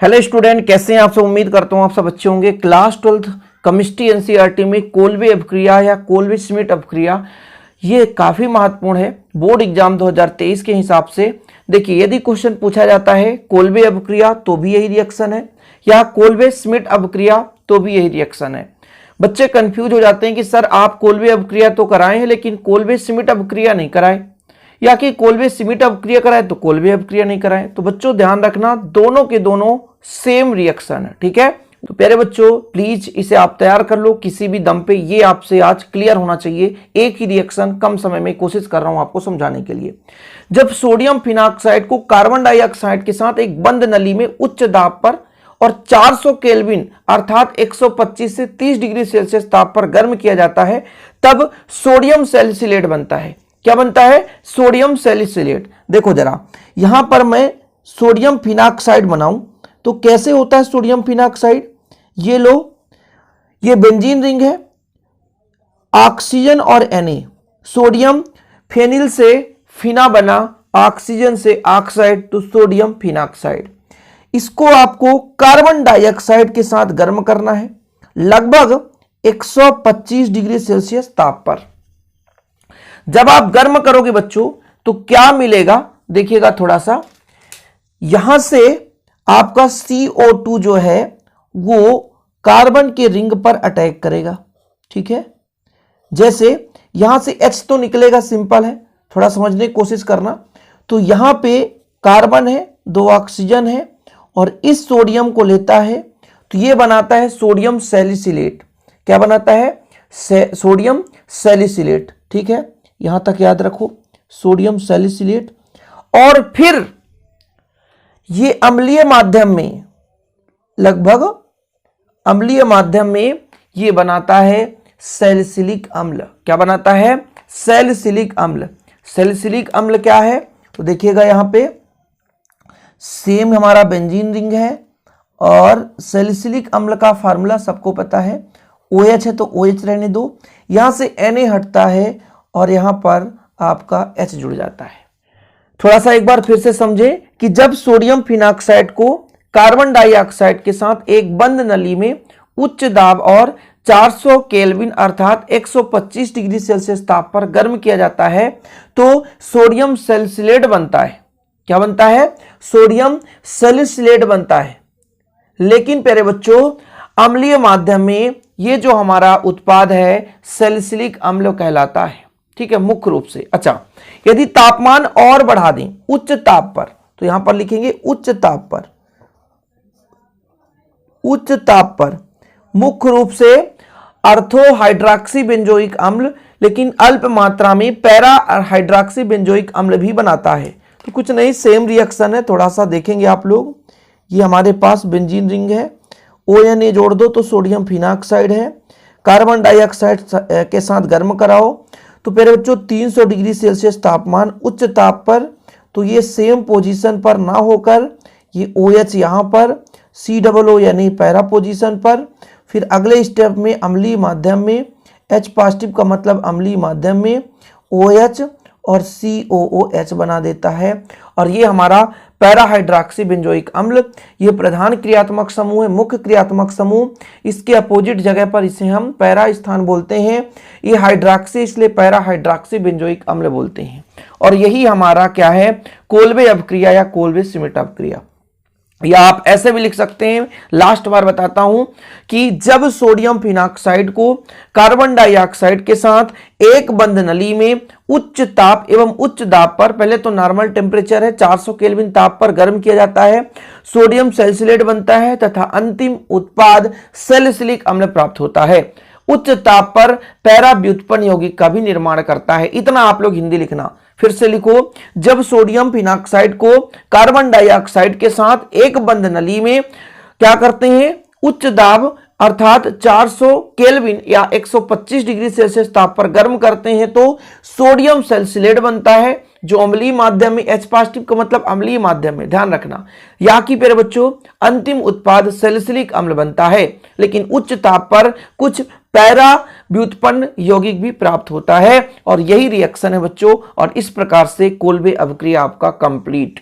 Hello student, कैसे हैं आप सब। उम्मीद करता हूं आप सब अच्छे होंगे। क्लास 12th केमिस्ट्री एनसीईआरटी में कोल्बे अपक्रिया या कोल्बे श्मिट अपक्रिया ये काफ़ी महत्वपूर्ण है बोर्ड एग्जाम 2023 के हिसाब से। देखिए, यदि क्वेश्चन पूछा जाता है कोल्बे अपक्रिया तो भी यही रिएक्शन है, या कोल्बे श्मिट अपक्रिया तो भी यही रिएक्शन है। बच्चे कंफ्यूज हो जाते हैं कि सर आप कोल्बे अपक्रिया तो कराए हैं लेकिन कोल्बे श्मिट अपक्रिया नहीं कराए, या कि कोल्बे श्मिट अपक्रिया कराए तो कोल्बे अपक्रिया नहीं कराए। तो बच्चों ध्यान रखना, दोनों के दोनों सेम रिएक्शन है, ठीक है। तो प्यारे बच्चों प्लीज इसे आप तैयार कर लो किसी भी दम पे, ये आपसे आज क्लियर होना चाहिए। एक ही रिएक्शन कम समय में कोशिश कर रहा हूं आपको समझाने के लिए। जब सोडियम फिनॉक्साइड को कार्बन डाइऑक्साइड के साथ एक बंद नली में उच्च दाब पर और 400 केल्विन अर्थात 125 से 30 डिग्री सेल्सियस ताप पर गर्म किया जाता है, तब सोडियम सैलिसिलेट बनता है। क्या बनता है? Sodium salicylate. देखो जरा, यहां पर मैं सोडियम फिनॉक्साइड बनाऊं तो कैसे होता है सोडियम फिनॉक्साइड। ये लो, ये बेंजीन रिंग है, ऑक्सीजन और Na, सोडियम फेनिल से फिना बना, ऑक्सीजन से ऑक्साइड, तो सोडियम फिनॉक्साइड। इसको आपको कार्बन डाइऑक्साइड के साथ गर्म करना है लगभग 125 डिग्री सेल्सियस ताप पर। जब आप गर्म करोगे बच्चों तो क्या मिलेगा, देखिएगा थोड़ा सा, यहां से आपका CO2 जो है वो कार्बन के रिंग पर अटैक करेगा, ठीक है। जैसे यहां से H तो निकलेगा, सिंपल है, थोड़ा समझने की कोशिश करना। तो यहां पे कार्बन है, 2 ऑक्सीजन है और इस सोडियम को लेता है तो ये बनाता है सोडियम सैलिसिलेट। क्या बनाता है? सोडियम सैलिसिलेट, ठीक है। यहां तक याद रखो, सोडियम सैलिसिलेट। और फिर ये अम्लीय माध्यम में, लगभग अम्लीय माध्यम में ये बनाता है सैलिसिलिक अम्ल। क्या बनाता है? सैलिसिलिक अम्ल। सैलिसिलिक अम्ल क्या है तो देखिएगा, यहां पे सेम हमारा बेंजीन रिंग है और सैलिसिलिक अम्ल का फार्मूला सबको पता है, OH है तो OH रहने दो, यहां से Na हटता है और यहां पर आपका H जुड़ जाता है। थोड़ा सा एक बार फिर से समझे कि जब सोडियम फिनॉक्साइड को कार्बन डाइऑक्साइड के साथ एक बंद नली में उच्च दाब और 400 केल्विन अर्थात 125 डिग्री सेल्सियस ताप पर गर्म किया जाता है तो सोडियम सैलिसिलेट बनता है। क्या बनता है? सोडियम सैलिसिलेट बनता है। लेकिन प्यारे बच्चों, अम्लीय माध्यम में ये जो हमारा उत्पाद है सैलिसिलिक अम्ल कहलाता है, ठीक है, मुख्य रूप से। अच्छा, यदि तापमान और बढ़ा दें उच्च ताप पर, तो यहां पर लिखेंगे उच्च ताप पर, उच्च ताप पर मुख्य रूप से अर्थो हाइड्रॉक्सी बेंजोइक अम्ल, लेकिन अल्प मात्रा में पैरा हाइड्रॉक्सी बेंजोइक अम्ल भी बनाता है। तो कुछ नहीं, सेम रिएक्शन है। थोड़ा सा देखेंगे आप लोग, ये हमारे पास बेंजीन रिंग है, ONA जोड़ दो तो सोडियम फिनॉक्साइड है, कार्बन डाइऑक्साइड के साथ गर्म कराओ तो मेरे बच्चों 300 डिग्री सेल्सियस तापमान उच्च ताप पर, तो ये सेम पोजीशन पर ना होकर ये OH यहाँ पर, COO यानी पैरा पोजीशन पर, फिर अगले स्टेप में अम्लीय माध्यम में H पॉजिटिव का मतलब अम्लीय माध्यम में OH और COOH बना देता है। और ये हमारा पैरा हाइड्रॉक्सी बेंजोइक अम्ल, ये प्रधान क्रियात्मक समूह है, मुख्य क्रियात्मक समूह। इसके अपोजिट जगह पर इसे हम पैरा स्थान बोलते हैं। ये हाइड्रॉक्सी इसलिए पैरा हाइड्रॉक्सी बेंजोइक अम्ल बोलते हैं। और यही हमारा क्या है? कोल्बे अपक्रिया या कोल्बे श्मिट अपक्रिया। या आप ऐसे भी लिख सकते हैं, लास्ट बार बताता हूं, कि जब सोडियम फिनॉक्साइड को कार्बन डाइऑक्साइड के साथ एक बंद नली में उच्च ताप एवं उच्च दाब पर, पहले तो नॉर्मल टेम्परेचर है 400 केल्विन ताप पर गर्म किया जाता है, सोडियम सैलिसिलेट बनता है तथा अंतिम उत्पाद सैलिसिलिक अम्ल प्राप्त होता है। उच्च ताप पर पैरा व्युत्पन्न यौगिक का भी निर्माण करता है। इतना आप लोग हिंदी लिखना। फिर से लिखो, जब सोडियम फिनॉक्साइड को कार्बन डाइऑक्साइड के साथ एक बंद नली में क्या करते हैं, उच्च दाब अर्थात 400 केल्विन या 125 डिग्री सेल्सियस ताप पर गर्म करते हैं तो सोडियम सैलिसिलेट बनता है, जो अम्लीय माध्यम में, H पॉजिटिव का मतलब अम्लीय माध्यम में, ध्यान रखना। या कि प्यारे बच्चों अंतिम उत्पाद सैलिसिलिक अम्ल बनता है, लेकिन उच्च ताप पर कुछ पैरा व्युत्पन्न यौगिक भी प्राप्त होता है। और यही रिएक्शन है बच्चों, और इस प्रकार से कोल्बे अपक्रिया आपका कंप्लीट।